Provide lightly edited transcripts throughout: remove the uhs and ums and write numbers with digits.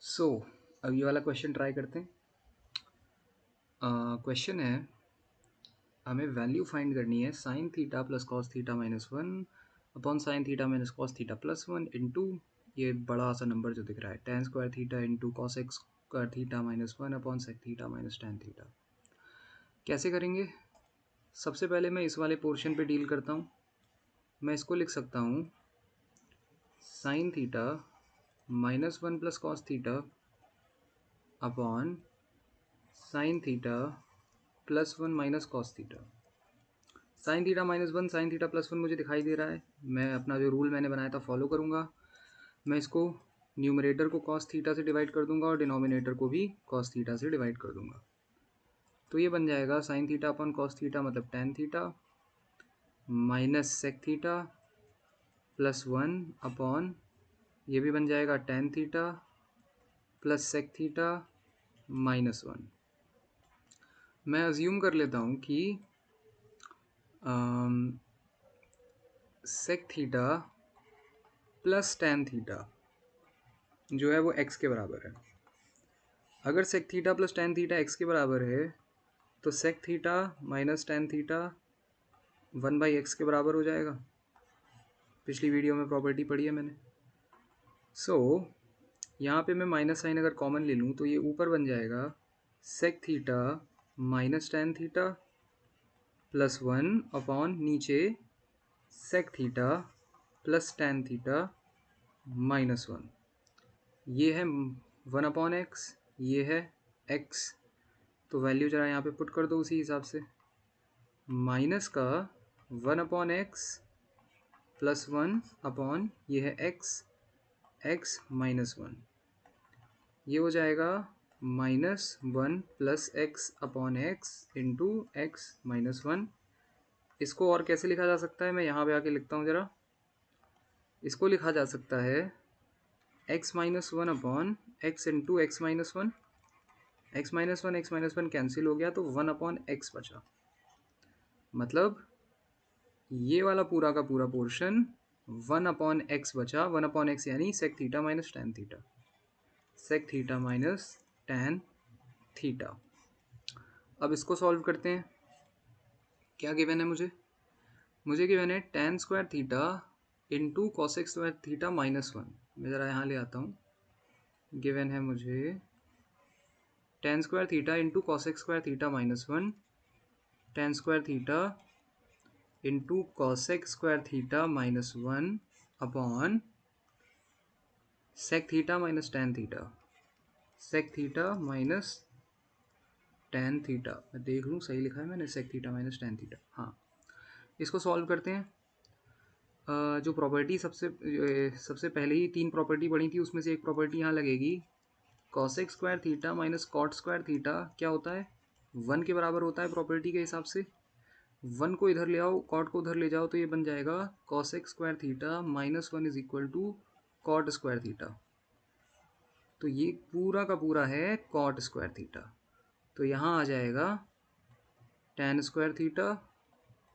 सो अब ये वाला क्वेश्चन ट्राई करते हैं। क्वेश्चन है, हमें वैल्यू फाइंड करनी है sign theta plus cos theta minus one upon sign theta minus cos theta plus one into ये बड़ा सा नंबर जो दिख रहा है tan square theta into cosec square theta minus one upon sec theta minus tan theta. कैसे करेंगे? सबसे पहले मैं इस वाले पोर्शन पे डील करता हूँ। मैं इसको लिख सकता हूँ sign theta minus one plus cos theta upon sign theta plus one minus cos theta. Sine theta minus one sine theta plus one मुझे दिखाई दे रहा है। मैं अपना जो रूल मैंने बनाया था फॉलो करूँगा। मैं इसको न्यूमरेटर को कॉस थीटा से डिवाइड कर दूंगा और डिनोमिनेटर को भी कॉस थीटा से डिवाइड कर दूंगा। तो ये बन जाएगा sign theta upon cos theta मतलब tan theta minus sec theta plus one upon ये भी बन जाएगा tan theta plus sec theta minus one. मैं अज्यूम कर लेता हूँ कि sec theta plus tan theta जो है वो एक्स के बराबर है। अगर sec theta plus tan theta X के बराबर है तो sec theta minus tan theta one by X के बराबर हो जाएगा। पिछली वीडियो में प्रॉपर्टी पढ़ी है मैंने। यहाँ पे मैं माइनस साइन अगर कॉमन ले लूँ तो ये ऊपर बन जाएगा sec theta minus tan theta plus one upon नीचे sec theta plus tan theta minus one. ये है वन अपॉन एक्स, ये है एक्स। तो वैल्यू जरा यहाँ पे पुट कर दो उसी हिसाब से। माइनस का one upon x plus one upon ये है एक्स, एक्स माइनस वन। ये हो जाएगा minus one plus x upon x into x minus one. इसको और कैसे लिखा जा सकता है? मैं यहाँ पे आके लिखता हूँ ज़रा। इसको लिखा जा सकता है x minus one upon x into x minus one. X minus one cancel हो गया तो वन अपॉन एक्स बचा। मतलब ये वाला पूरा का पूरा पोर्शन वन अपॉन एक्स बचा। वन अपॉन एक्स यानी sec theta minus tan theta, sec theta minus tan theta. अब इसको सॉल्व करते हैं। क्या गिवन है मुझे गिवन है tan square theta into cosec square theta minus one. मैं ज़रा यहाँ ले आता हूँ। गिवन है मुझे tan square theta into cosec square theta minus one, tan square theta into cosec square theta minus one upon sec theta minus tan theta, sec theta minus tan theta. मैं देख लूँ सही लिखा है मैंने, sec theta minus tan theta. हाँ, इसको solve करते हैं। जो प्रॉपर्टी सबसे पहले ही तीन प्रॉपर्टी पढ़ी थी उसमें से एक प्रॉपर्टी यहाँ लगेगी। Cosec square theta minus cot square theta क्या होता है? वन के बराबर होता है प्रॉपर्टी के हिसाब से। वन को इधर ले आओ, कॉट को उधर ले जाओ तो ये बन जाएगा cosec square theta minus one is equal to cot square theta. तो ये पूरा का पूरा है कॉट स्क्वायर थीटा। तो यहाँ आ जाएगा tan square theta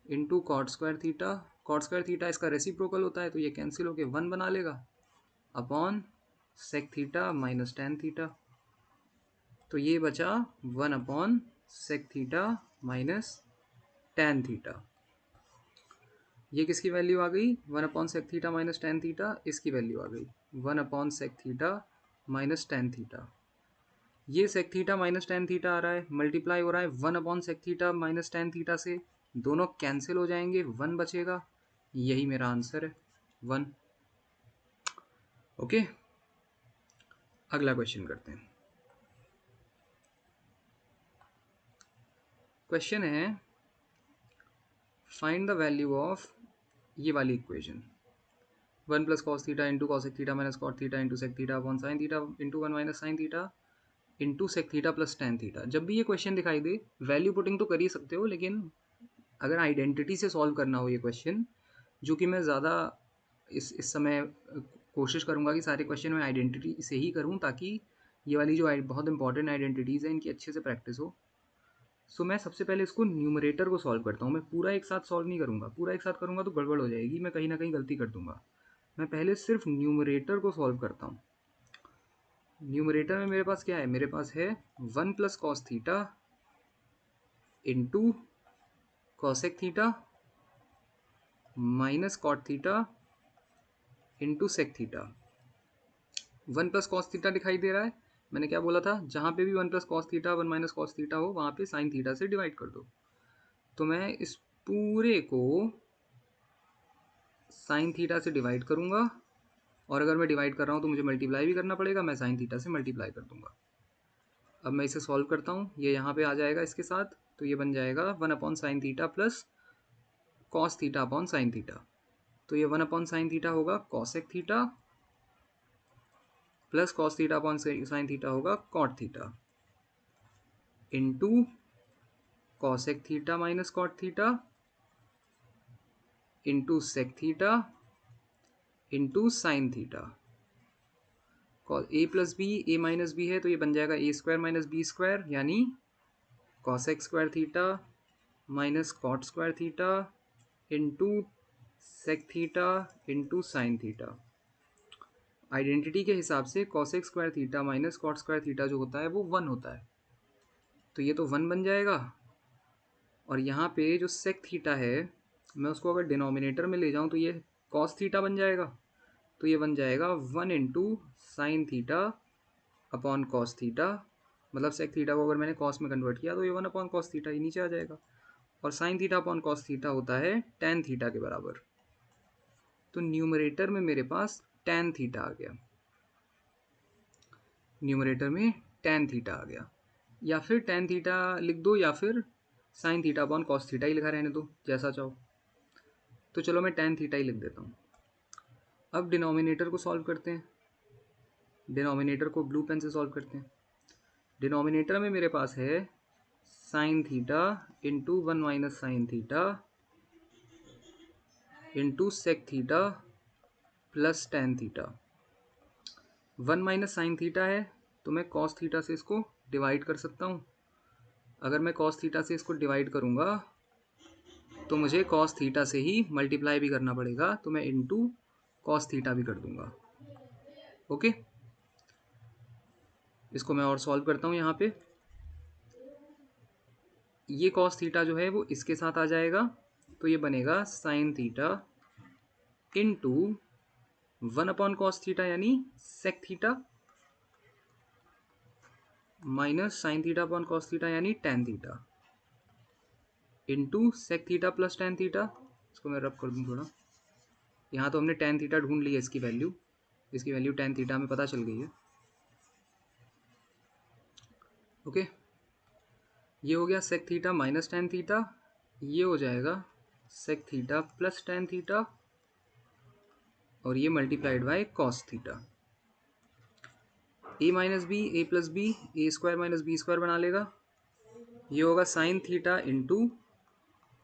into cot square theta. Cot square theta इसका रेसिप्रोकल होता है तो ये कैंसिल होके वन बना लेगा upon sec theta minus tan theta. तो ये बचा one upon sec theta minus tan theta. ये किसकी वैल्यू आ गई? One upon sec theta minus tan theta. इसकी वैल्यू आ गई one upon sec theta minus tan theta. ये sec theta minus tan theta आ रहा है, मल्टीप्लाई हो रहा है one upon sec theta minus tan theta से। दोनों कैंसिल हो जाएंगे, वन बचेगा। यही मेरा आंसर है, वन। ओके, अगला क्वेश्चन करते हैं। क्वेश्चन है फाइंड द वैल्यू ऑफ ये वाली equation one plus cos theta into cosec theta minus cot theta into sec theta upon sign theta into one minus sign theta into sec theta plus tan theta. जब भी ये question दिखाई दे value putting तो कर ही सकते हो, लेकिन अगर आइडेंटिटी से सॉल्व करना हो ये क्वेश्चन, जो कि मैं ज़्यादा इस समय कोशिश करूँगा कि सारे क्वेश्चन मैं आइडेंटिटी से ही करूँ ताकि ये वाली जो बहुत इंपॉर्टेंट आइडेंटिटीज़ हैं इनकी अच्छे से प्रैक्टिस हो। सो मैं सबसे पहले इसको न्यूमरेटर को सॉल्व करता हूँ। मैं पूरा एक साथ सॉल्व नहीं करूँगा, पूरा एक साथ करूँगा तो गड़बड़ हो जाएगी, मैं कहीं ना कहीं गलती कर दूँगा। मैं पहले सिर्फ न्यूमरेटर को सॉल्व करता हूँ। न्यूमरेटर में मेरे पास क्या है, मेरे पास है 1 plus cos theta into cosec theta minus cot theta into sec theta. 1 plus cos theta दिखाई दे रहा है, मैंने क्या बोला था, जहाँ पे भी 1 plus cos theta 1 minus cos theta हो वहाँ पे साइन थीटा से डिवाइड कर दो। तो मैं इस पूरे को साइन थीटा से डिवाइड करूँगा, और अगर मैं डिवाइड कर रहा हूँ तो मुझे मल्टीप्लाई भी करना पड़ेगा, मैं साइन थीटा से मल्टीप्लाई कर दूंगा। अब मैं इसे सॉल्व करता हूँ, ये यहाँ पे आ जाएगा इसके साथ, तो ये बन जाएगा 1 upon sign theta plus cos theta upon sign theta. तो ये 1 अपॉन साइन थीटा होगा cosec theta plus cos theta upon sign theta होगा cot theta into cosec theta minus cot theta into sec theta into sign theta. A plus B A minus B है तो ये बन जाएगा A square minus B square, यानी cosec square theta minus cot square theta into sec theta into sign theta. Identity के हिसाब से cosec square theta minus cot square theta जो होता है वो 1 होता है, तो ये तो 1 बन जाएगा। और यहाँ पे जो सेक थीटा है, मैं उसको अगर डिनोमिनेटर में ले जाऊँ तो ये कॉस थीटा बन जाएगा, तो ये बन जाएगा 1 into sine theta upon cos theta. मतलब सेक थीटा को अगर मैंने कॉस में कन्वर्ट किया तो ये 1 अपॉन कॉस थीटा ही नीचे आ जाएगा, और sign theta upon cos theta होता है टैन थीटा के बराबर। तो न्यूमरेटर में मेरे पास टैन थीटा आ गया, न्यूमरेटर में टैन थीटा आ गया। या फिर टैन थीटा लिख दो, या फिर sine theta upon cos theta ही लिखा रहने दो, जैसा चाहो। तो चलो मैं टैन थीटा ही लिख देता हूँ। अब डिनोमिनेटर को सॉल्व करते हैं, डिनोमिनेटर को ब्लू पेन से सॉल्व करते हैं। डिनोमिनेटर में मेरे पास है sign theta into 1 minus sign theta into sec theta plus tan theta. 1 minus sign theta है तो मैं कॉस थीटा से इसको डिवाइड कर सकता हूँ। अगर मैं कॉस थीटा से इसको डिवाइड करूँगा तो मुझे कॉस थीटा से ही मल्टीप्लाई भी करना पड़ेगा, तो मैं इंटू कॉस थीटा भी कर दूंगा। ओके, इसको मैं और सॉल्व करता हूँ। यहाँ पे ये कॉस थीटा जो है वो इसके साथ आ जाएगा, तो ये बनेगा sign theta into 1 upon cos theta यानी sec theta minus sign theta upon cos theta यानी tan theta into sec theta plus tan theta. इसको मैं रब कर दूँ थोड़ा। यहाँ तो हमने टैन थीटा ढूंढ ली है, इसकी वैल्यू टैन थीटा में पता चल गई है। ओके, ये हो गया sec theta minus tan theta, ये हो जाएगा sec theta plus tan theta, और ये multiplied by cos theta. A minus b a plus B a square minus B square बना लेगा। ये होगा sin theta into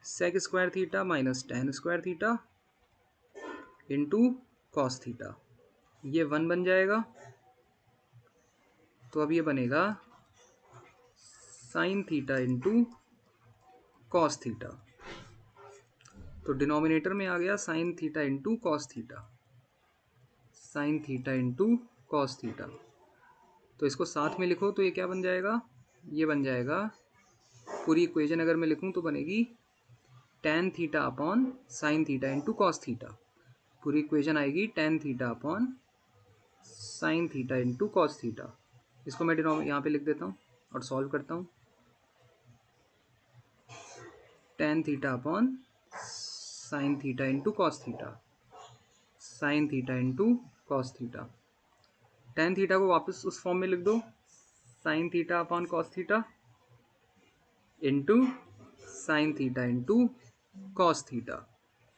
sec square theta minus tan square theta into cos theta. ये 1 बन जाएगा, तो अब ये बनेगा sign theta into cos theta. तो डिनोमिनेटर में आ गया sine theta into cos theta, sine theta into cos theta. तो इसको साथ में लिखो तो ये क्या बन जाएगा, ये बन जाएगा, पूरी इक्वेशन अगर मैं लिखूं तो बनेगी tan theta upon sign theta into cos theta. पूरी इक्वेशन आएगी tan theta upon sign theta into cos theta. इसको मैं यहाँ पे लिख देता हूँ और सॉल्व करता हूँ। Tan theta upon sign theta into cos theta, sine theta into cos theta. Tan theta को वापस उस फॉर्म में लिख दो, sign theta upon cos theta into sign theta into cos theta.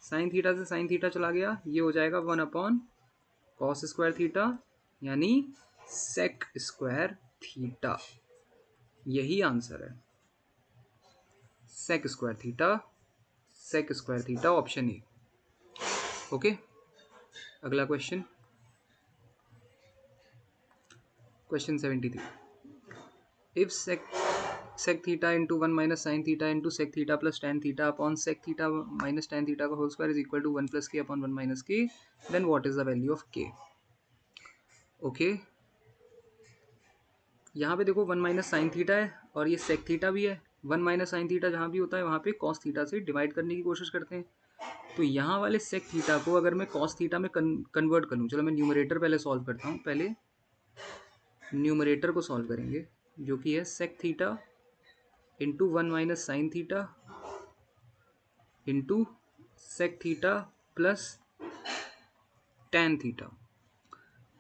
Sine theta से साइन थीटा चला गया, ये हो जाएगा 1 अपॉन कॉस स्क्वायर थीटा यानी सेक स्क्वायर थीटा। यही आंसर है, sec square theta, sec square theta, option A. Okay, अगला question, question 73। If sec theta into 1 minus sin theta into sec theta plus tan theta upon sec theta minus tan theta का whole square is equal to 1 plus k upon 1 minus k, then what is the value of k? Okay, यहाँ पे देखो 1 minus sign theta है और ये sec theta भी है। 1 minus sine theta जहाँ भी होता है वहाँ पे कॉस थीटा से डिवाइड करने की कोशिश करते हैं। तो यहाँ वाले सेक थीटा को अगर मैं कॉस थीटा में कन्वर्ट करूँ, चलो मैं न्यूमरेटर पहले सॉल्व करता हूँ। पहले न्यूमरेटर को सॉल्व करेंगे, जो कि है sec theta into 1 minus sign theta into sec theta plus tan theta.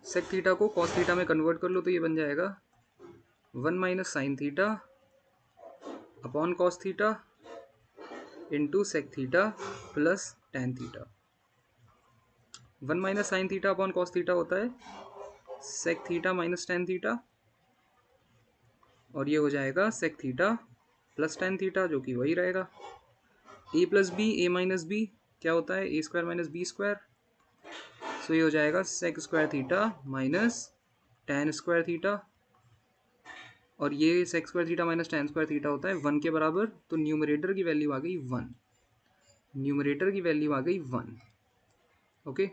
Sec theta को कॉस थीटा में कन्वर्ट कर लो तो ये बन जाएगा 1 minus sign theta upon cos theta into sec theta plus tan theta. 1 minus sign theta upon cos theta होता है sec theta minus tan theta, और ये हो जाएगा sec theta plus tan theta, जो कि वही रहेगा। ए प्लस बी, ए माइनस बी क्या होता है, a square minus B square. So ये हो जाएगा sec square theta minus tan square theta, और ये sec square theta minus tan square theta होता है 1 के बराबर। तो न्यूमरेटर की वैल्यू आ गई 1, न्यूमरेटर की वैल्यू आ गई 1। ओके,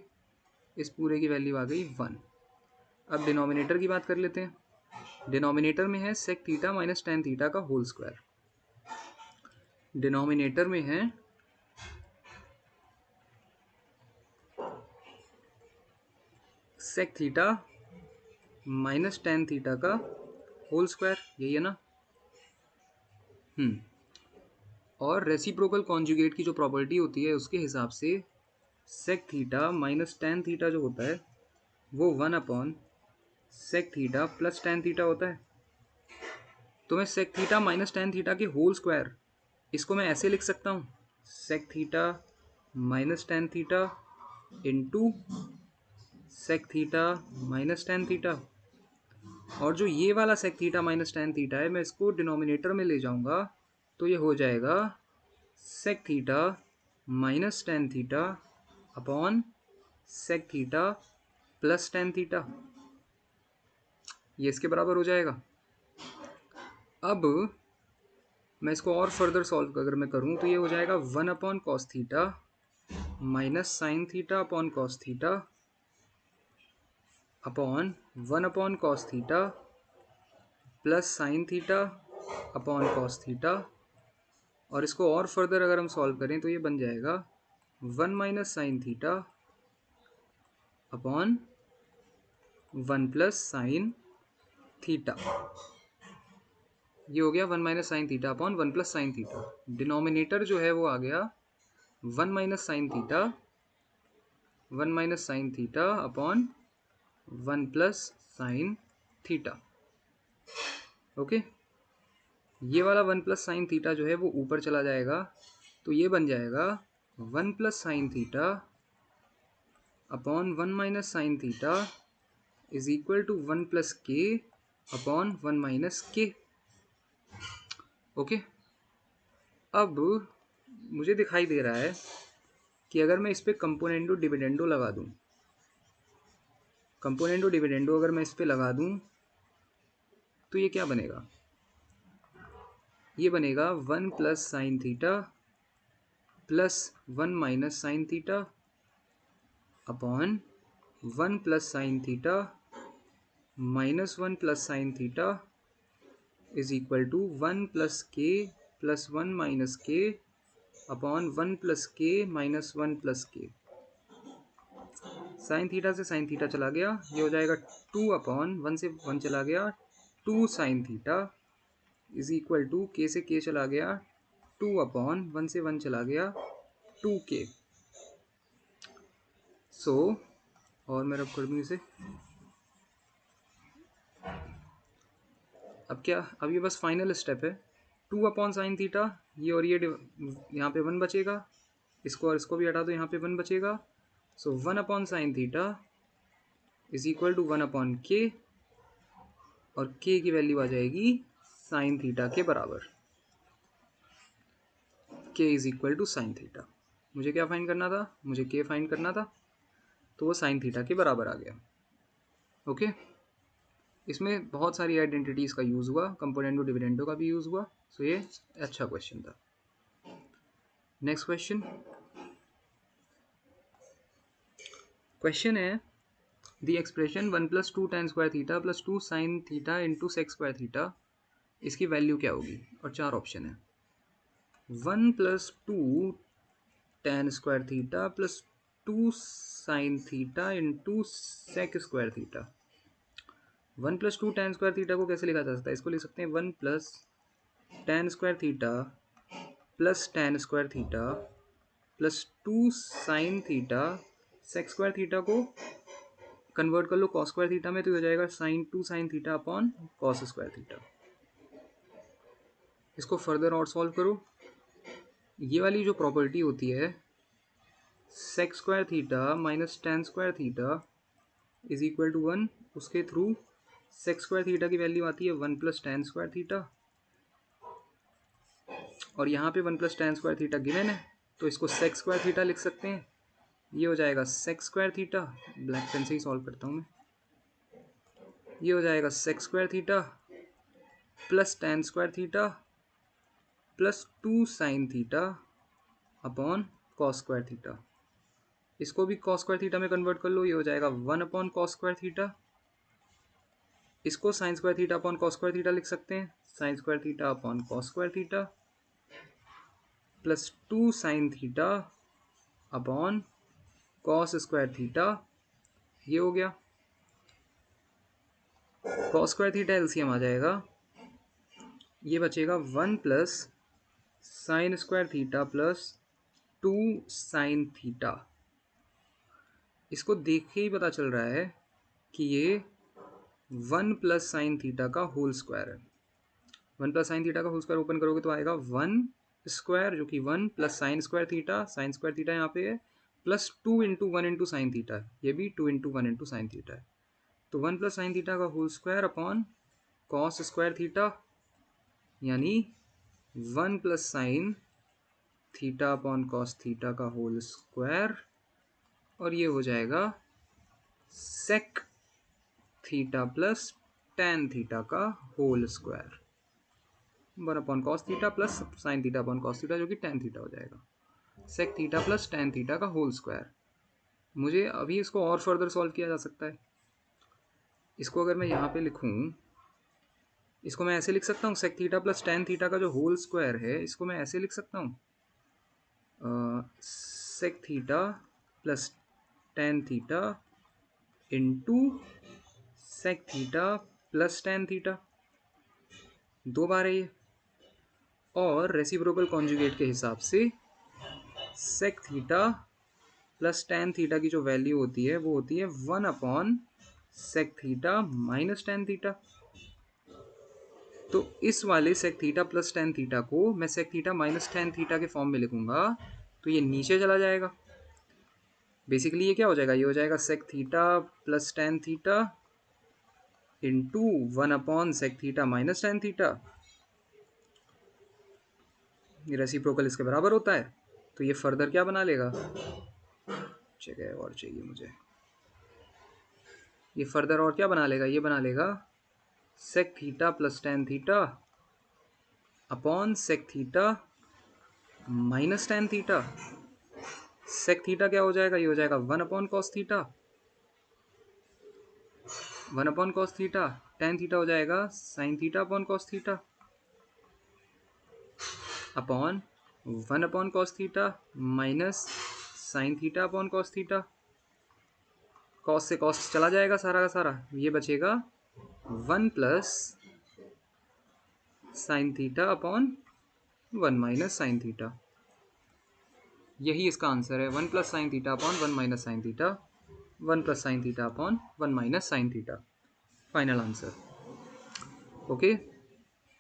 इस पूरे की वैल्यू आ गई 1। अब डिनोमिनेटर की बात कर लेते हैं। डिनोमिनेटर में है sec theta minus tan theta का होल स्क्वायर। डिनोमिनेटर में है sec theta minus tan theta का होल स्क्वायर, यही है ना। और रेसिप्रोकल कॉन्जुगेट की जो प्रॉपर्टी होती है उसके हिसाब से sec theta minus tan theta जो होता है वो 1 upon sec theta plus tan theta होता है। तो मैं sec theta minus tan theta के होल स्क्वायर, इसको मैं ऐसे लिख सकता हूँ, sec theta minus tan theta into sec theta minus tan theta. और जो ये वाला sec theta minus tan theta है मैं इसको डिनोमिनेटर में ले जाऊंगा तो ये हो जाएगा sec theta minus tan theta upon sec theta plus tan theta, ये इसके बराबर हो जाएगा। अब मैं इसको और फर्दर सॉल्व अगर मैं करूँ तो ये हो जाएगा 1 upon cos theta minus sign theta upon cos theta upon 1 upon cos theta plus sign theta upon cos theta. और इसको और फर्दर अगर हम सॉल्व करें तो ये बन जाएगा 1 minus sign theta upon 1 plus sine theta. ये हो गया 1 minus sign theta upon 1 plus sine theta. Denominator जो है वो आ गया 1 minus sign theta, 1 minus sign theta upon 1 plus sine theta. Okay, ये वाला 1 प्लस साइन थीटा जो है वो ऊपर चला जाएगा तो ये बन जाएगा 1 plus sign theta upon 1 minus sign theta is equal to 1 plus k upon 1 minus k. Okay, अब मुझे दिखाई दे रहा है कि अगर मैं इस पर कंपोनेंडो डिविडेंडो लगा दूं, कंपोनेंडो डिविडेंडो अगर मैं इस पर लगा दूं तो ये क्या बनेगा, ये बनेगा 1 plus sign theta plus 1 minus sign theta upon 1 plus sign theta minus 1 plus sign theta is equal to 1 plus k plus 1 minus k upon 1 plus k minus 1 plus k. Sin theta से sin theta चला गया, ये हो जाएगा 2 upon 1 से 1 चला गया 2 sign theta is equal to k से के चला गया 2 अपॉन 1 से 1 चला गया 2 के। सो और मैं रब कर दूँ इसे। अब क्या, अब ये बस फाइनल स्टेप है। 2 अपॉन साइन थीटा, ये और ये यहाँ पे 1 बचेगा, इसको और इसको भी हटा दो, यहाँ पे 1 बचेगा। So 1 upon sign theta is equal to 1 upon k, और के की वैल्यू आ जाएगी साइन थीटा के बराबर। K is equal to sin theta. मुझे क्या फाइंड करना था, मुझे के फाइंड करना था, तो वो साइन थीटा के बराबर आ गया। ओके, इसमें बहुत सारी आइडेंटिटीज़ का यूज़ हुआ, कंपोनेंडो डिविडेंडो का भी यूज़ हुआ। सो ये अच्छा क्वेश्चन था। नेक्स्ट क्वेश्चन, क्वेश्चन है the expression 1 + 2 tan square theta plus 2 sin theta into sec square theta, इसकी वैल्यू क्या होगी? और 4 ऑप्शन है। 1 + 2 tan square theta plus 2 sin theta into sec square theta. 1 + 2 tan square theta को कैसे लिखा जा सकता है? इसको लिख सकते हैं 1 + tan square theta plus tan square theta plus 2 sin theta, sec square theta को कन्वर्ट कर लो कॉस स्क्वायर थीटा में, तो हो जाएगा2 sin theta upon cos square theta. इसको फर्दर और सॉल्व करो। ये वाली जो प्रॉपर्टी होती है sec square theta minus tan square theta is equal to 1, उसके थ्रू सेक स्क्वायर थीटा की वैल्यू आती है 1 + tan स्क्वायर थीटा, और यहाँ पे 1 + tan स्क्वायर थीटा गिवन है, तो इसको सेक स्क्वायर थीटा लिख सकते हैं। ये हो जाएगा sec square theta, black pen से ही सॉल्व करता हूँ मैं। ये हो जाएगा sec square theta plus tan square theta plus 2 sin theta upon cos square theta. इसको भी कॉस स्क्वायर थीटा में कन्वर्ट कर लो, ये हो जाएगा 1 अपॉन कॉस स्क्वायर थीटा। इसको sin square theta upon cos square theta लिख सकते हैं, sin square theta upon cos square theta plus 2 sin theta upon cos square theta. ये हो गया। कॉस स्क्वायर थीटा एलसीएम आ जाएगा, ये बचेगा 1 + sign square theta plus 2 sin theta. इसको देख के ही पता चल रहा है कि ये 1 + साइन थीटा का होल स्क्वायर है। 1 + साइन थीटा का होल स्क्वायर ओपन करोगे तो आएगा 1 स्क्वायर, जो कि 1 + साइन स्क्वायर थीटा यहाँ पे है, प्लस 2 × 1 × साइन थीटा, ये भी 2 × 1 × साइन थीटा है। तो 1 + साइन थीटा का whole square upon cos square theta, यानी 1 + sine theta upon cos theta का होल स्क्वायर, और ये हो जाएगा sec theta plus tan theta का whole square. 1 upon cos theta plus sign theta upon cos theta, जो कि tan थीटा हो जाएगा। Sec theta plus tan theta का होल स्क्वायर। मुझे अभी इसको और फर्दर सॉल्व किया जा सकता है। इसको अगर मैं यहाँ पे लिखूँ, इसको मैं ऐसे लिख सकता हूँ, sec theta plus tan theta का जो होल स्क्वायर है, इसको मैं ऐसे लिख सकता हूँ, sec theta plus tan theta into sec theta plus tan theta, 2 बार है ये। और रेसिप्रोकल कॉन्जुगेट के हिसाब से sec theta plus tan theta की जो वैल्यू होती है वो होती है 1 upon sec theta minus tan theta. तो इस वाले sec theta plus tan theta को मैं sec theta minus tan theta के फॉर्म में लिखूंगा, तो ये नीचे चला जाएगा। बेसिकली ये क्या हो जाएगा? ये हो जाएगा sec theta plus tan theta into 1 upon sec theta minus tan theta. ये रेसिप्रोकल इसके बराबर होता है, तो ये फर्दर क्या बना लेगा, जगह और चाहिए मुझे, ये फर्दर और क्या बना लेगा, ये बना लेगा sec theta plus tan theta upon sec theta minus tan theta. Sec theta क्या हो जाएगा, ये हो जाएगा 1 upon cos theta, 1 upon cos theta. tan theta हो जाएगा sign theta upon cos theta upon 1 upon cos theta minus sign theta upon cos theta. Cos से cos चला जाएगा सारा का सारा, ये बचेगा 1 plus sign theta upon 1 minus sine theta. यही इसका आंसर है, 1 plus sign theta upon 1 minus sign theta, 1 plus sign theta upon 1 minus sign theta, final answer. Okay,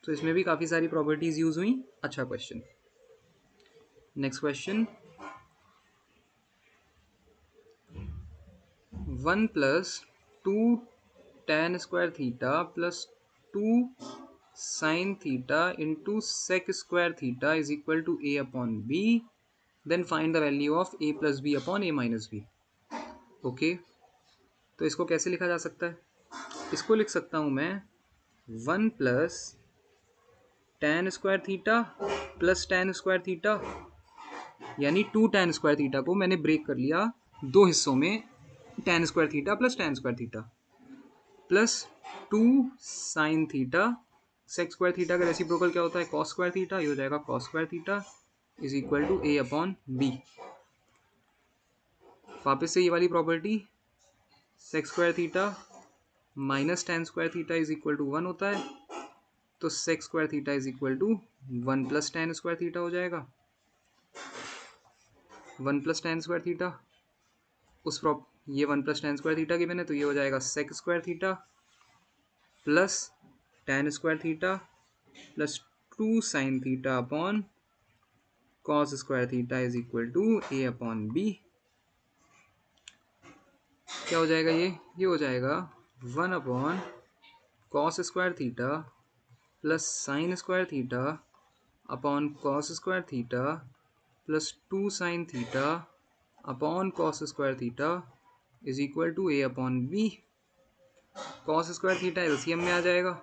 तो इसमें भी काफ़ी सारी प्रॉपर्टीज यूज हुई। अच्छा question. Next question, 1 + 2 tan square theta plus 2 sin theta into sec square theta is equal to a upon b, then find the value of a plus B upon a minus b. Okay, तो इसको कैसे लिखा जा सकता है? इसको लिख सकता हूँ मैं 1 + tan square theta plus tan square theta, यानी 2 tan स्क्वायर थीटा को मैंने ब्रेक कर लिया 2 हिस्सों में, tan square theta plus tan square theta plus 2 sign theta. Sec square theta का रेसिप्रोकल क्या होता है? Cos square theta. ये हो जाएगा cos square theta is equal to A upon b. वापस से ये वाली property, sec square theta minus tan square theta is equal to 1 होता है, तो sec square theta is equal to 1 plus tan square theta हो जाएगा। 1 प्लस tan स्क्वायर थीटा ये 1 plus tan square theta given है, तो ये हो जाएगा sec square theta plus tan square theta plus 2 sign theta upon cos square theta is equal to A upon B. क्या हो जाएगा ये हो जाएगा 1 upon cos square theta plus sine square theta upon cos square theta plus 2 sign theta upon cos square theta is equal to A upon B. Cos square theta LCM में आ जाएगा,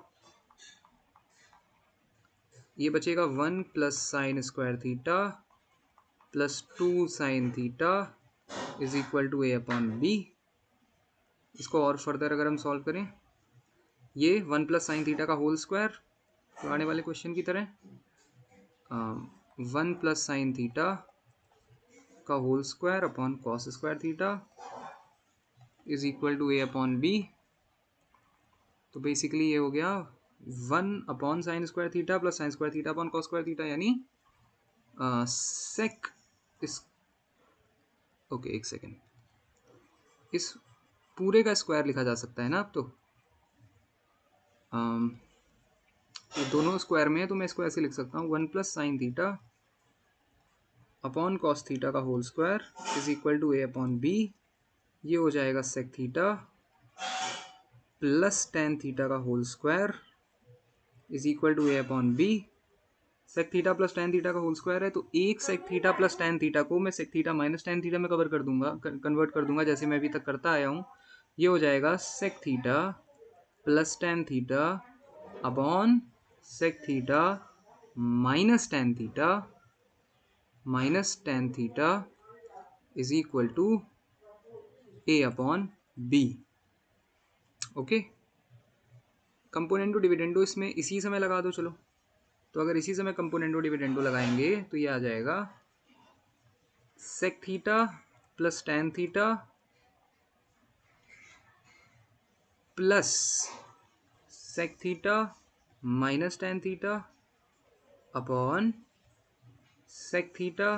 ये बचेगा 1 plus sine square theta plus 2 sign theta is equal to A upon B. इसको और further अगर हम solve करें, ये 1 प्लस साइन थीटा का होल स्क्वायर पुराने वाले क्वेश्चन की तरह 1 प्लस साइन थीटा का whole square upon cos square theta is equal to A upon B. तो बेसिकली ये हो गया 1 upon sine square theta plus sine square theta upon cos square theta, यानी सेक इस ओके एक सेकेंड, इस पूरे का स्क्वायर लिखा जा सकता है ना अब तो। ये दोनों स्क्वायर में है, तो मैं इसको ऐसे लिख सकता हूँ 1 plus sign theta upon cos theta का whole square is equal to A upon B. ये हो जाएगा sec theta plus tan theta का whole square is equal to A upon B. Sec theta plus tan theta का whole square है, तो एक sec theta plus tan theta को मैं sec theta minus tan theta में कन्वर्ट कर दूंगा जैसे मैं अभी तक करता आया हूँ। ये हो जाएगा sec theta plus tan theta upon sec theta minus tan theta is equal to A upon B. Okay, componendo dividendo इसमें इसी समय लगा दो। चलो, तो अगर इसी समय कंपोनेंटो डिविडेंडो लगाएंगे तो ये आ जाएगा sec theta plus tan theta plus sec theta minus tan theta upon sec theta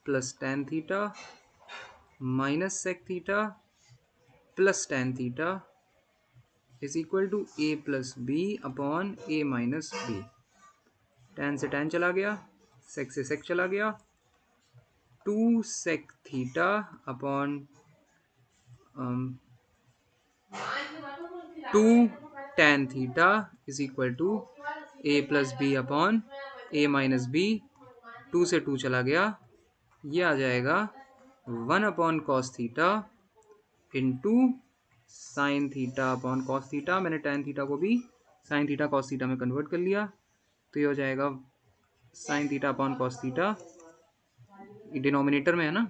plus tan theta minus sec theta plus tan theta is equal to A plus B upon A minus B. Tan से tan चला गया, sec से sec चला गया, 2 sec theta upon 2 tan theta is equal to A plus B upon A minus B. 2 से 2 चला गया, ये आ जाएगा 1 upon cos theta into sign theta upon cos theta. मैंने टेन थीटा को भी साइन थीटा कॉस थीटा में कन्वर्ट कर लिया, तो ये हो जाएगा sign theta upon cos theta, denominator में है ना,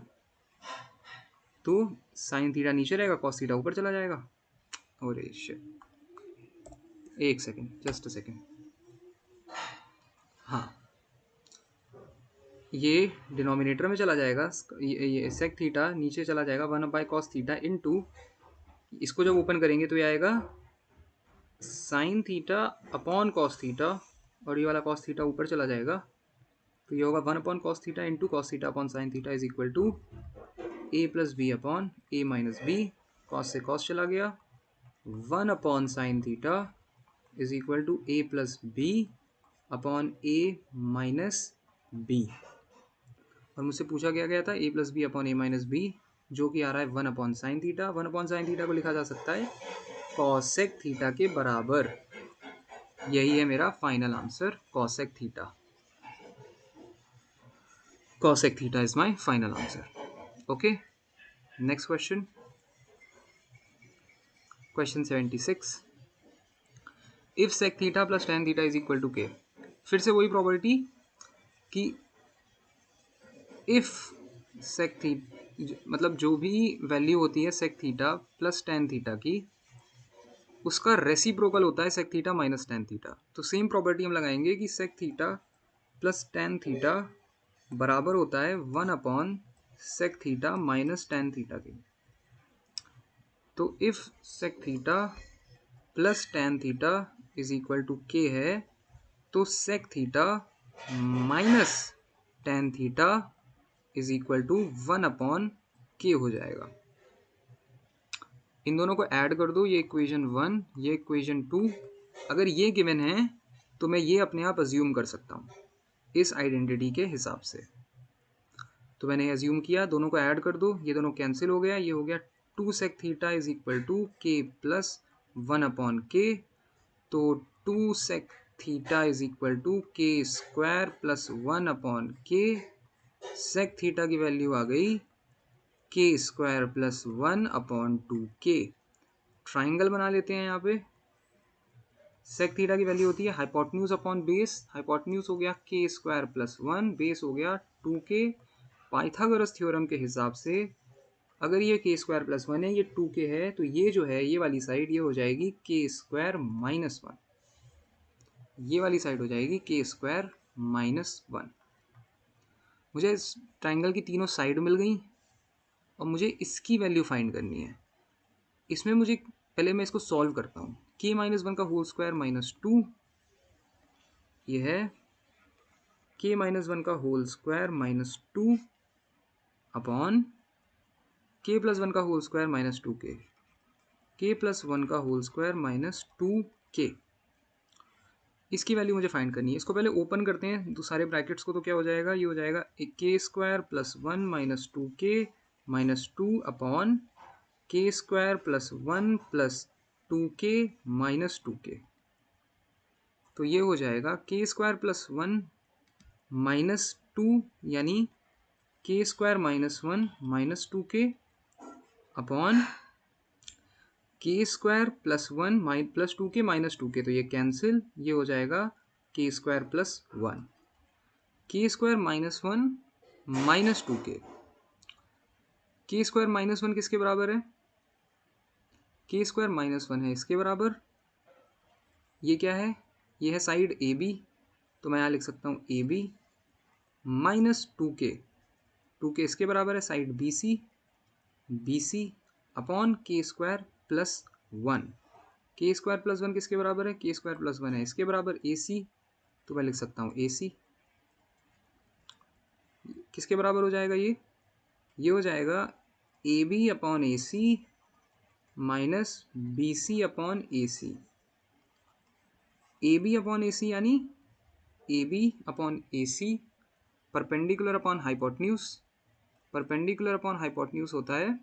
तो साइन थीटा नीचे रहेगा, कॉस थीटा ऊपर चला जाएगा। और एक सेकेंड, जस्ट अ सेकेंड, हाँ, ये डिनोमिनेटर में चला जाएगा, ये सेक थीटा नीचे चला जाएगा 1 बाय कॉस थीटा इनटू, इसको जब ओपन करेंगे तो ये आएगा sign theta upon cos theta, और ये वाला कॉस थीटा ऊपर चला जाएगा, तो ये होगा 1 upon cos theta into cos theta upon sign theta is equal to A plus B upon A minus B. Cos से कॉस चला गया, 1 upon sign theta is equal to A plus B upon A minus B. और मुझसे पूछा गया था A plus B upon A minus B, जो कि आ रहा है 1 upon sign theta. 1 upon sign theta को लिखा जा सकता है कॉसेक थीटा के बराबर। यही है मेरा final answer, cosec theta. Cosec theta is my final answer. Okay, next question. Question 76. If sec theta plus tan theta is equal to k. फिर से वही प्रॉपर्टी कि if sec मतलब जो भी वैल्यू होती है sec theta plus tan theta की, उसका रेसिप्रोकल होता है sec theta minus tan theta. तो सेम प्रॉपर्टी हम लगाएंगे कि sec theta plus tan theta बराबर होता है 1 sec theta minus tan theta के। तो if sec theta plus tan theta is equal to K है, तो sec theta minus tan theta is equal to 1/k हो जाएगा। इन दोनों को ऐड कर दो, ये इक्वेशन 1, ये इक्वेशन 2। अगर ये गिवन है तो मैं ये अपने आप अज्यूम कर सकता हूँ इस आइडेंटिटी के हिसाब से। तो मैंने अज्यूम किया, दोनों को ऐड कर दो, ये दोनों कैंसिल हो गया, ये हो गया 2 sec theta is equal to k plus 1/k। तो 2 sec theta is equal to k square plus 1/k। Sec theta की वैल्यू आ गई k square plus 1/2k। Triangle बना लेते हैं यहाँ पे। सेक थीटा की वैल्यू होती है हाइपोटेन्यूज अपॉन बेस। हाइपोटेन्यूज हो गया के स्क्वायर प्लस 1, बेस हो गया 2k। पाइथागोरस थ्योरम के हिसाब से अगर ये के स्क्वायर प्लस 1 है, ये 2k है, तो ये जो है ये वाली साइड ये हो जाएगी के स्क्वायर माइनस 1। ये वाली साइड हो जाएगी के स्क्वायर माइनस 1। मुझे इस ट्राइंगल की तीनों साइड मिल गई और मुझे इसकी वैल्यू फाइंड करनी है। इसमें मुझे पहले मैं इसको सॉल्व करता हूँ। के माइनस 1 का होल स्क्वायर माइनस 2, ये है के माइनस 1 का होल स्क्वायर माइनस 2 अपॉन के प्लस 1 का होल स्क्वायर माइनस 2k। के प्लस 1 का होल स्क्वायर माइनस 2k, इसकी वैल्यू मुझे फाइंड करनी है। इसको पहले ओपन करते हैं तो सारे ब्रैकेट्स को, तो क्या हो जाएगा, ये हो जाएगा k square plus 1 minus 2k minus 2 upon के square plus 1 plus 2k minus 2k। तो ये हो जाएगा के स्क्वायर प्लस 1 माइनस 2 यानी k square minus 1 minus 2k upon के square plus 1 plus 2k minus 2k। तो ये कैंसिल, ये हो जाएगा k square plus 1। K square minus 1 minus 2k। के स्क्वायर माइनस 1 किसके बराबर है, के स्क्वायर माइनस 1 है इसके बराबर। ये क्या है, ये है साइड ए बी, तो मैं यहाँ लिख सकता हूँ A B minus 2k। 2k इसके बराबर है side B C, B C upon के square plus 1। K square plus 1 किसके बराबर है, के स्क्वायर प्लस 1 है इसके बराबर ए सी, तो मैं लिख सकता हूँ ए सी। किसके बराबर हो जाएगा ये हो जाएगा A B upon A C minus B C upon A C. A B upon A C यानी A B upon A C perpendicular upon hypotenuse. Perpendicular upon hypotenuse होता है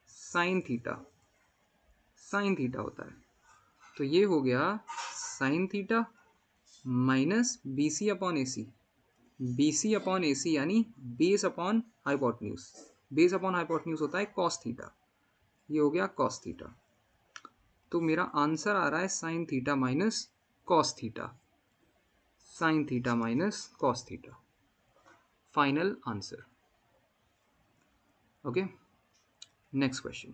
साइन थीटा, साइन थीटा होता है। तो ये हो गया sine theta minus B C upon A C. B C upon A C यानी base upon hypotenuse. Base upon hypotenuse होता है कॉस थीटा, ये हो गया कॉस थीटा। तो मेरा आंसर आ रहा है sign theta minus cos theta, sine theta minus cos theta, final answer. Okay, next question.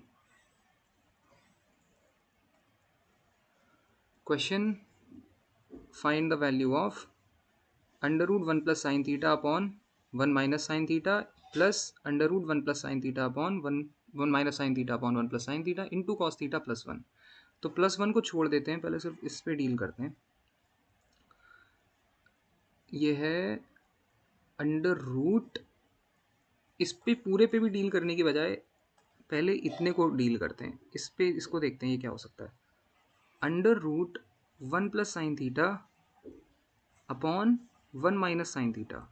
Question, find the value of under root 1 plus sign theta upon 1 minus sign theta plus under root 1 plus sign theta upon 1 minus sign theta upon 1 plus sign theta into cos theta plus 1। तो plus 1 को छोड़ देते हैं, पहले सिर्फ इस पे deal करते हैं। ये है अंडर रूट, इस पे पूरे पे भी डील करने की बजाय पहले इतने को डील करते हैं, इस पे इसको देखते हैं ये क्या हो सकता है। Under root 1 plus sign theta upon 1 minus sign theta.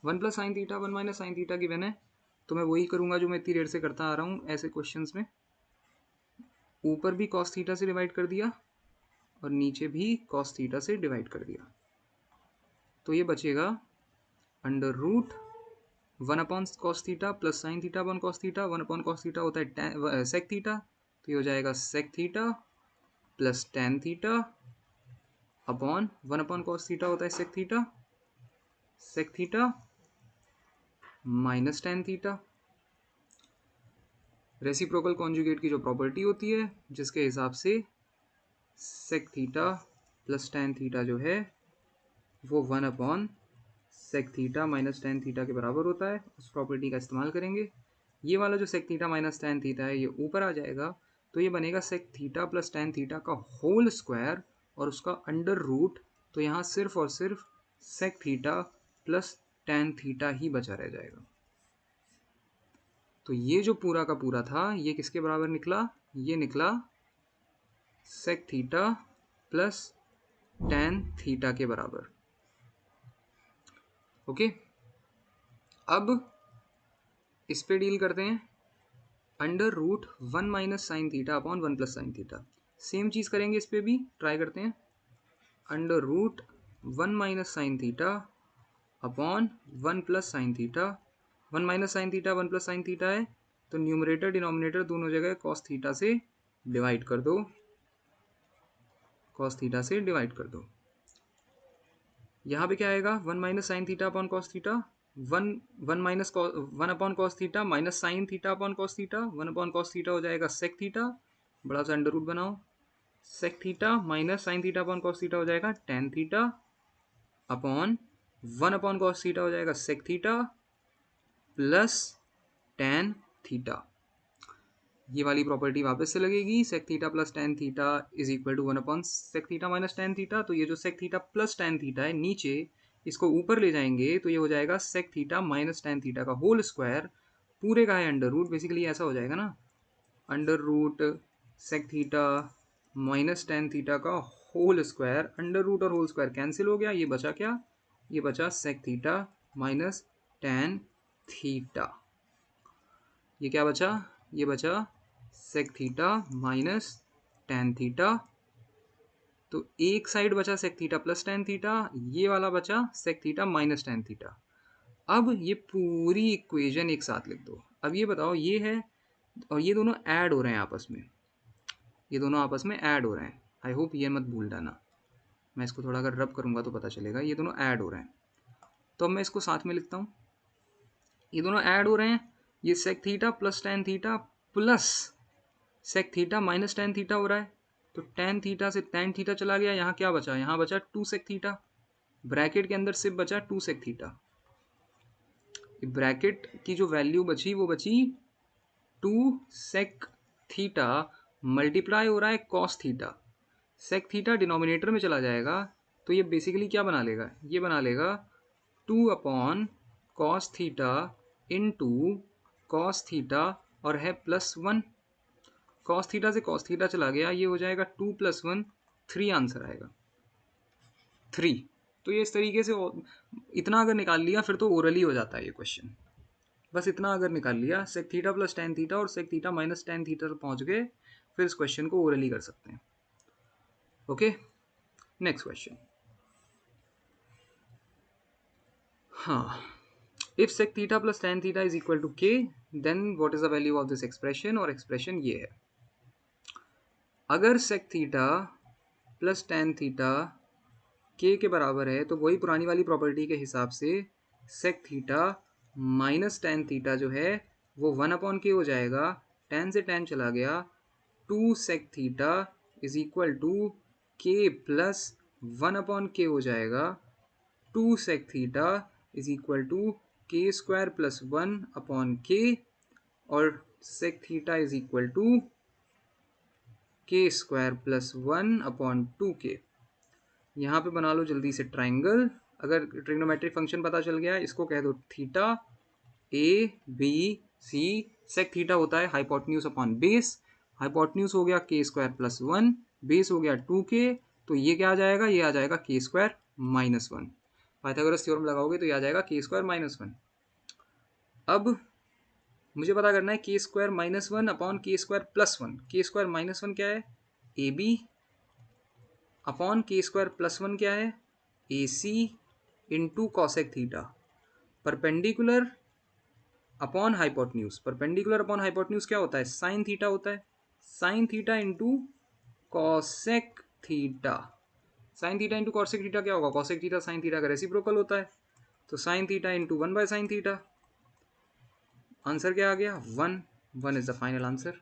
1 plus sign theta 1 minus sign theta given है, तो मैं वही करूँगा जो मैं इतनी देर से करता आ रहा हूँ ऐसे क्वेश्चंस में। ऊपर भी कॉस थीटा से डिवाइड कर दिया और नीचे भी कॉस थीटा से डिवाइड कर दिया, तो ये बचेगा under root 1 upon cos theta plus sign theta upon cos theta. 1 upon cos theta होता है सेक थीटा, तो ये हो जाएगा sec theta plus tan theta upon 1 upon cos theta होता है sec theta, sec theta minus tan theta. Reciprocal conjugate की जो प्रॉपर्टी होती है जिसके हिसाब से sec theta plus tan theta जो है वो 1 upon sec theta minus tan theta के बराबर होता है, उस प्रॉपर्टी का इस्तेमाल करेंगे। ये वाला जो sec theta minus tan theta है ये ऊपर आ जाएगा, तो ये बनेगा sec theta plus tan theta का होल स्क्वायर और उसका अंडर रूट। तो यहाँ सिर्फ और सिर्फ sec theta plus tan theta ही बचा रह जाएगा। तो ये जो पूरा का पूरा था ये किसके बराबर निकला? ये निकला sec theta plus tan theta के बराबर। ओके, अब इस पे डील करते हैं। Under root 1 minus sign theta upon 1 plus sign theta, same चीज़ करेंगे, इस पे भी ट्राई करते हैं। Under root 1 minus sign theta upon 1 plus sign theta. 1 minus sign theta 1 plus sign theta है, तो न्यूमरेटर डिनोमिनेटर दोनों जगह कॉस थीटा से डिवाइड कर दो, कॉस थीटा से डिवाइड कर दो। यहाँ पे क्या आएगा? 1 minus sign theta upon cos theta, 1 upon cos theta minus sign theta upon cos theta, 1 upon cos theta हो जाएगा सेक थीटा, बड़ा सा अंडर रूट बनाओ, sec theta minus sign theta upon cos theta हो जाएगा tan theta upon 1 upon cos theta हो जाएगा sec theta plus tan theta. ये वाली प्रॉपर्टी वापस से लगेगी, sec theta plus tan theta is equal to 1 upon sec theta minus tan theta. तो ये जो sec theta plus tan theta है नीचे, इसको ऊपर ले जाएंगे तो ये हो जाएगा sec theta minus tan theta का होल स्क्वायर, पूरे का है अंडर रूट, बेसिकली ऐसा हो जाएगा ना, under root sec theta minus tan theta का होल स्क्वायर, अंडर रूट और होल स्क्वायर कैंसिल हो गया, ये बचा क्या? ये बचा sec theta minus tan theta. ये क्या बचा? ये बचा sec theta minus tan theta. तो एक साइड बचा sec theta plus tan theta, ये वाला बचा sec theta minus tan theta. अब ये पूरी इक्वेशन एक साथ लिख दो। अब ये बताओ, ये है और ये दोनों ऐड हो रहे हैं आपस में, ये दोनों आपस में ऐड हो रहे हैं। आई होप ये मत भूल जाना, मैं इसको थोड़ा अगर रब करूँगा तो पता चलेगा, ये दोनों ऐड हो रहे हैं। तो अब मैं इसको साथ में लिखता हूँ, ये दोनों ऐड हो रहे हैं, ये sec theta plus tan theta plus sec theta minus tan theta हो रहा है, तो टेन थीटा से टेन थीटा चला गया, यहाँ क्या बचा? यहाँ बचा टू सेक थीटा, ब्रैकेट के अंदर सिर्फ बचा टू सेक थीटा। ब्रैकेट की जो वैल्यू बची वो बची टू सेक थीटा मल्टीप्लाई हो रहा है cos theta, sec theta denominator में चला जाएगा, तो ये बेसिकली क्या बना लेगा? ये बना लेगा two upon cos theta into cos theta और है प्लस वन। कॉस थीटा से कॉस थीटा चला गया, ये हो जाएगा two plus one, three answer आएगा, थ्री। तो ये इस तरीके से इतना अगर निकाल लिया फिर तो ओरली हो जाता है ये क्वेश्चन। बस इतना अगर निकाल लिया, sec theta plus tan theta और sec theta minus tan theta तक पहुंच गए, फिर इस क्वेश्चन को ओरली कर सकते हैं। Okay, next question. हाँ, if sec theta plus tan theta is equal to k, then what is the value of this expression? और एक्सप्रेशन ये है, अगर sec theta plus tan theta के बराबर है तो वही पुरानी वाली प्रॉपर्टी के हिसाब से sec theta minus tan theta जो है वो वन अपॉन के हो जाएगा, टेन से टेन चला गया, two sec theta is equal to k plus one upon k हो जाएगा, two sec theta is equal to k square plus one upon k, और sec theta is equal to k square plus one upon two k. यहाँ पे बना लो जल्दी से triangle. अगर trigonometric function पता चल गया, इसको कह दो theta A B C, sec theta होता है हाइपोटेन्यूज अपॉन बेस, हाइपोटेन्यूज हो गया के स्क्वायर प्लस वन, बेस हो गया टू के, तो ये क्या आ जाएगा? ये आ जाएगा k square minus one. Pythagoras theorem लगाओगे तो ये आ जाएगा के स्क्वायर माइनस वन। अब मुझे पता करना है k square minus one upon के square plus one. K square minus one क्या है? ए बी अपॉन के स्क्वायर प्लस वन क्या है? A C into cosec theta, perpendicular upon hypotenuse. Perpendicular upon hypotenuse क्या होता है? साइन थीटा होता है, sign theta into cosec theta. Sine theta into cosec theta क्या होगा? कॉसेक थीटा साइन थीटा का रेसिप्रोकल होता है, तो sine theta into one by sine theta. Answer क्या आ गया? One. 1 is the final answer.